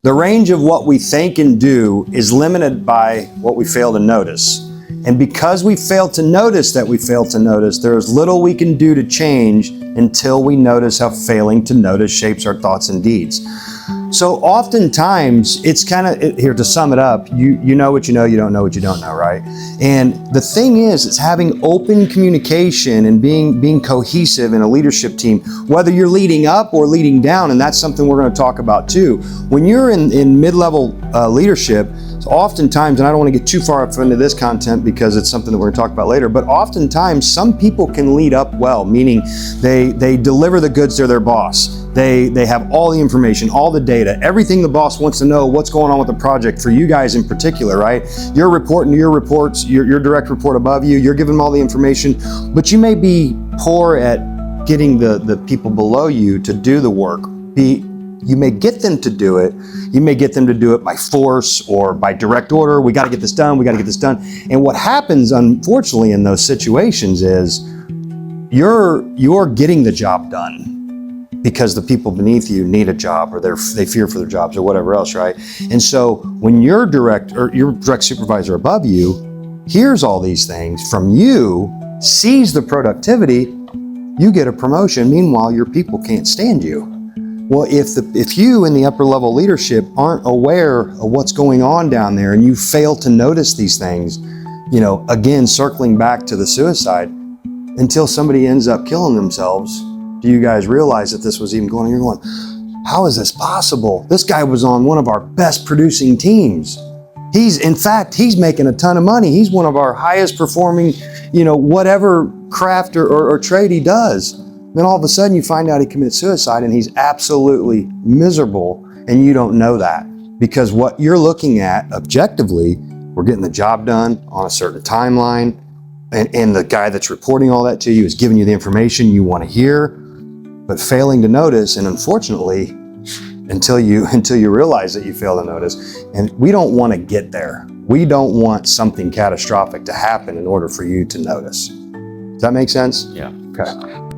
The range of what we think and do is limited by what we fail to notice. And because we fail to notice that we fail to notice, there is little we can do to change until we notice how failing to notice shapes our thoughts and deeds. So oftentimes, it's kind of, here to sum it up, you know what you know, you don't know what you don't know, right? And the thing is, it's having open communication and being cohesive in a leadership team, whether you're leading up or leading down, and that's something we're going to talk about too. When you're in mid-level leadership, oftentimes, and I don't want to get too far up into this content because it's something that we're going to talk about later, but oftentimes some people can lead up well, meaning they deliver the goods to their boss. They have all the information, all the data, everything the boss wants to know, what's going on with the project for you guys in particular, right? You're reporting to your reports, your direct report above you, you're giving them all the information, but you may be poor at getting the people below you to do the work. You may get them to do it. You may get them to do it by force or by direct order. We got to get this done. We got to get this done. And what happens, unfortunately, in those situations is you're getting the job done because the people beneath you need a job or they fear for their jobs or whatever else, right? And so when your direct supervisor above you hears all these things from you, sees the productivity, you get a promotion. Meanwhile, your people can't stand you. Well, if you in the upper level leadership aren't aware of what's going on down there and you fail to notice these things, again, circling back to the suicide, until somebody ends up killing themselves, do you guys realize that this was even going on? You're going, how is this possible? This guy was on one of our best producing teams. He's making a ton of money. He's one of our highest performing, whatever craft or trade he does. Then all of a sudden you find out he commits suicide and he's absolutely miserable, and you don't know that because what you're looking at objectively, we're getting the job done on a certain timeline, and the guy that's reporting all that to you is giving you the information you want to hear, but failing to notice, and unfortunately, until you realize that you fail to notice, and we don't want to get there. We don't want something catastrophic to happen in order for you to notice. Does that make sense? Yeah. Okay.